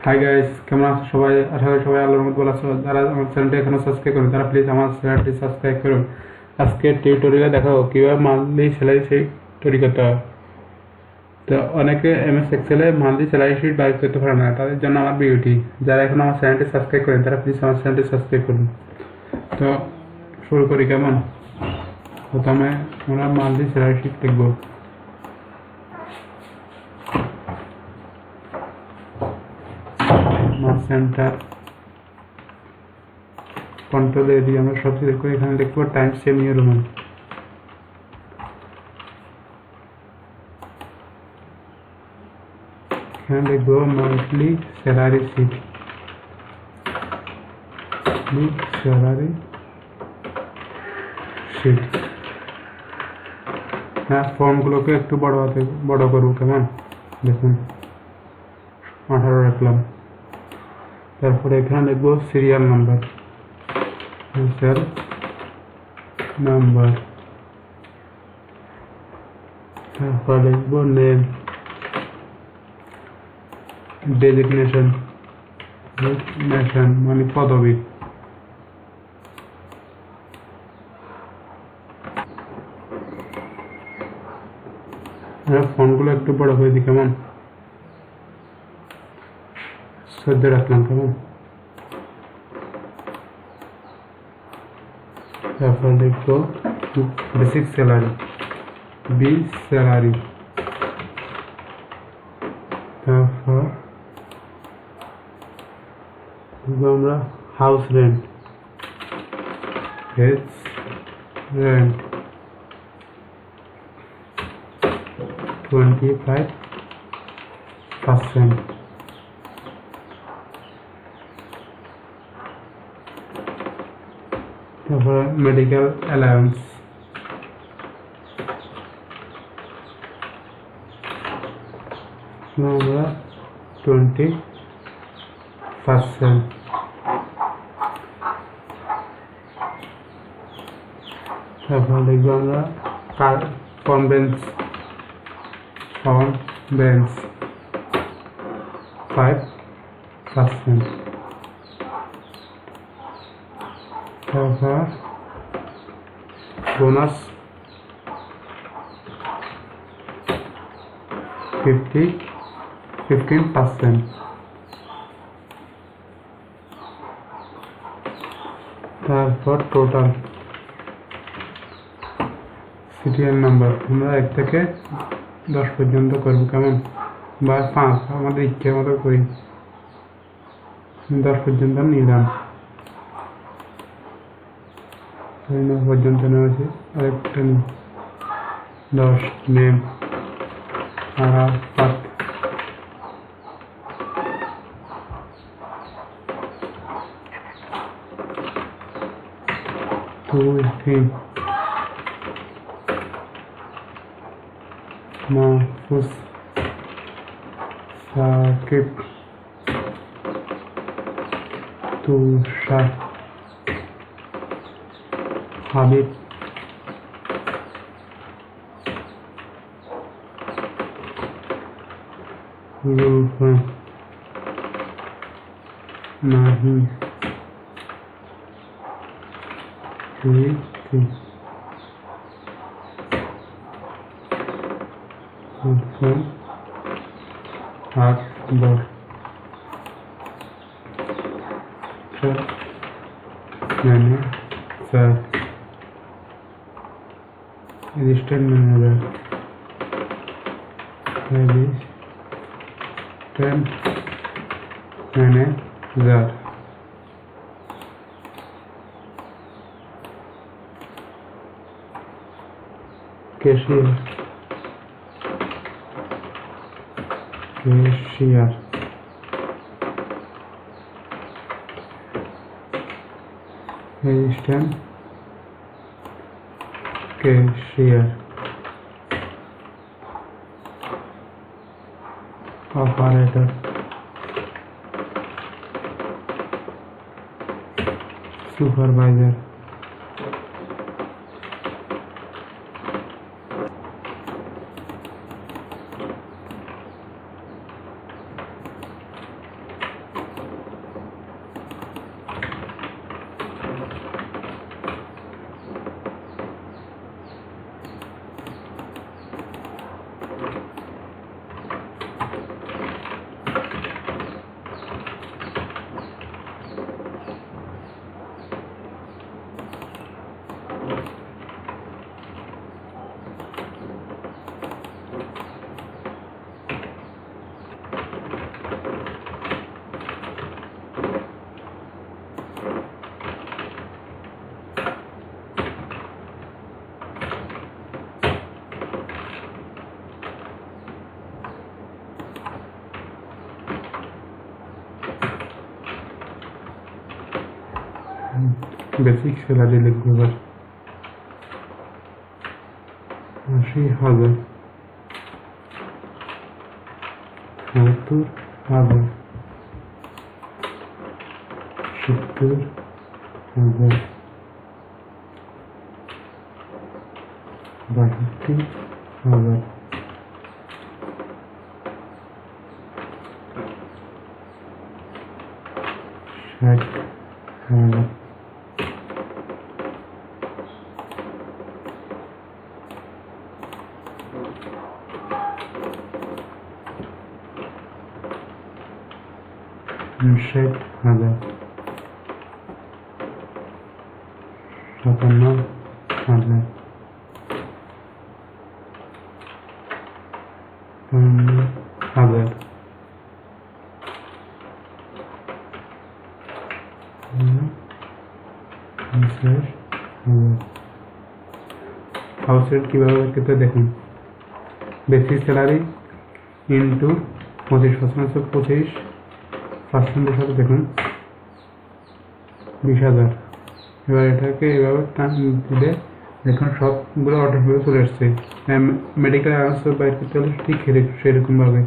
Hi guys, কেমন আছো সবাই? আশা করি সবাই আল্লাহর রহমতে ভালো আছো। যারা আমার চ্যানেলটি এখনো সাবস্ক্রাইব করুন তারা প্লিজ আমার চ্যানেলটি সাবস্ক্রাইব করুন। আজকে টিউটোরিয়ালে দেখাবো কীভাবে মান্থলি স্যালারি শিট তৈরি করতে হয়। তো অনেকে এমএস এক্সেলে মান্থলি স্যালারি শিট বাইর করতে পারে না, তাদের জন্য আমার ভিডিওটি। যারা এখন আমার চ্যানেলটি সাবস্ক্রাইব করেন তারা প্লিজ আমার চ্যানেলটি সাবস্ক্রাইব করুন। তো শুরু করি কেমন? প্রথমে আমরা মান্থলি স্যালারি শিট লিখব। সেন্টার কন্ট্রোল এডি আমরা সব সিলেক্ট করে এখানে লিখবো টাইম সেমি রোমান। এখানে লিখবো monthly salary sheet. Salary sheet. হ্যাঁ, ফর্মগুলোকে একটু বড় করবো কেমন? দেখুন 18 রাখলাম। তারপরে এখানে লিখবো সিরিয়াল নাম্বার। তারপর লিখবো নেম, ডেজিগনেশন মানে পদবী। ফন্টগুলো একটু বড় করে দিই কেমন? 14 রাখলাম কেমন? তারপর লিখবো বেসিক স্যালারি, বি স্যালারি। তারপর আমরা হাউস রেন্ট, রেন্ট 25%। তারপরে মেডিকেল অ্যালাউন্স আমরা 20%। তারপর লিখবো আমরা কনভেন্স 5%। তারপর বোনাস 15%। তারপর টোটাল সিরিয়াল নাম্বার আমরা 1 থেকে 10 পর্যন্ত করবো কেমন? বা 5, আমাদের ইচ্ছে মতো করি। 10 পর্যন্ত নিলাম, 9 পর্যন্ত নেওয়া আরেকটা 10 নেম আর 5। Mahfuz, Sakib, Tushar, Habib, Rufa, Nahim, Priti, Akbar, manager, assistant manager, cashier, assistant cashier, operator, supervisor. Basic salary লিখবো এবার 80,000 70,000 70,000 62,000 60,000 60,000 57,000 52,000 50,000 হাউস রেট কীভাবে করতে দেখুন বেসিক স্যালারি ইন্টু 25% 25% সাথে দেখুন 20,000 এবার এটাকে এভাবে টান দিলে দেখুন সবগুলো অটোমেটিক চলে আসছে মেডিকেল অ্যালাউন্স বাইর করতে হলে ঠিক সেরকমভাবে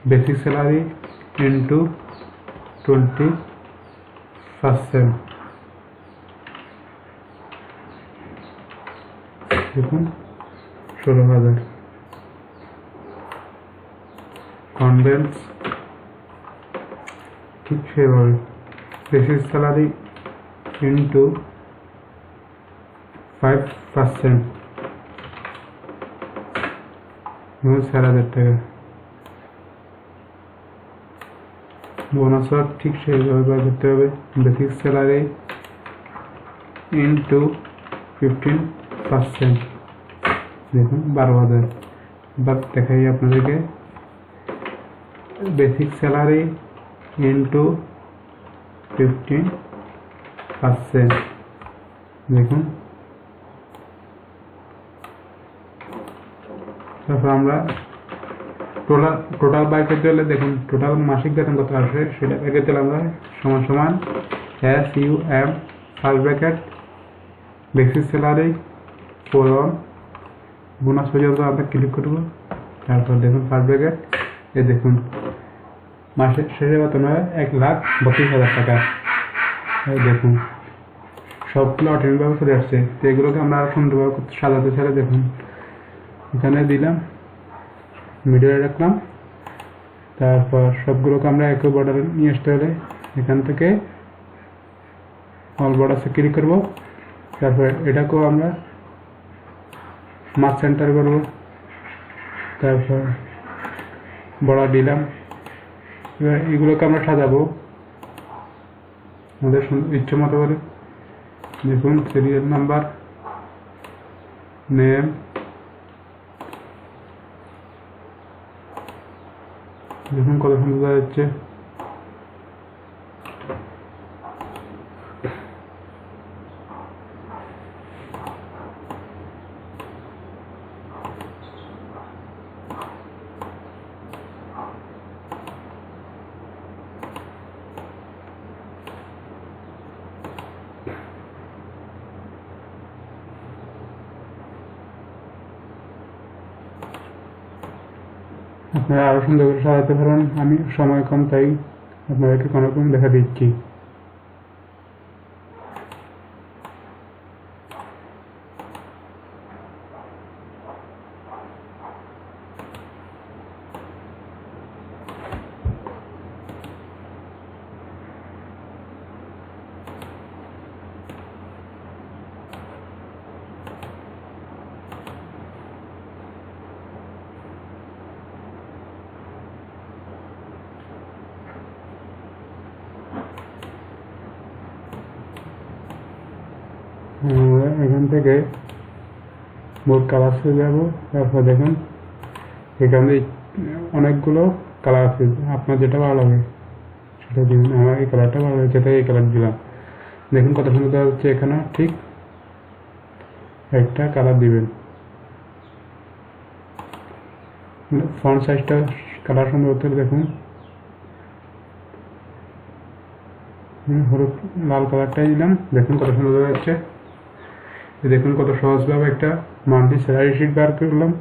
বেসিক স্যালারি ইন্টু 20% দেখুন 16,000 কনভেন্স ঠিক সেভাবে বেসিক স্যালারি ইন্টু 5% 4,000 টাকা বোনাস ঠিক সেইভাবে বার করতে হবে বেসিক স্যালারি ইন্টু 15% দেখুন 12,000 এবার দেখাই আপনাদেরকে বেসিক স্যালারি ইন্টু 15% দেখুন তারপর আমরা টোটাল বাই করতে হলে দেখুন টোটাল মাসিক বেতন কত আসে সেটা বের করতে হলে আমরা সমান সমান SUM first bracket basic salary ফোরন বোনাস পর্যন্ত আমরা ক্লিক করব তারপর দেখুন ফার্স্ট ব্র্যাকেট এই দেখুন মাসের শেষে বেতন হয় 1,32,000 টাকা এই দেখুন সবগুলো অটোমেটিকভাবে চলে আসছে তো এগুলোকে আমরা সুন্দরভাবে সাজাতে চাইলে দেখুন এখানে দিলাম মিডিয়ায় রাখলাম তারপর সবগুলোকে আমরা একই বর্ডারে নিয়ে আসতে হলে এখান থেকে অল বর্ডারসে ক্লিক করব তারপর এটাকেও আমরা মার্ক সেন্টার করব তারপর বর্ডার দিলাম এবার এগুলোকে আমরা সাজাবো আমাদের ইচ্ছে মতো করে দেখুন সিরিয়াল নাম্বার নেম দেখুন কত সুন্দর যাচ্ছে আপনারা আরও সুন্দর করে সাজাতে পারেন আমি সময় কম তাই আপনাদেরকে কোনোরকম দেখা দিচ্ছি এখান থেকে মোট কালার্সে যাব তারপর দেখুন এখানে অনেকগুলো কালার আছে আপনার যেটা ভালো লাগে সেটা দিবেন আমার এই কালারটা ভালো লাগছে তাই এই কালার দিলাম দেখুন কত সুন্দর হচ্ছে এখানে ঠিক একটা কালার দিবেন ফন্ট সাইজটা কালার সুন্দর হতে দেখুন হলুদ লাল কালারটাই দিলাম, দেখুন কত সুন্দর হয়ে যাচ্ছে। দেখুন কত সহজভাবে একটা মান্থলি স্যালারি শিট বার করলাম।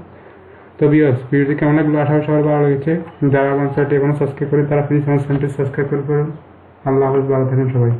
তো ভিউয়ার্স, ভিডিওটি কেমন লাগলো? আশা করি সবার ভালো লেগেছে। যারা আমার চ্যানেলটি এখনো সাবস্ক্রাইব করে তারা প্লিজ আমার চ্যানেলটি সাবস্ক্রাইব করে করুন। আল্লাহ হাফেজ, ভালো থাকেন সবাই।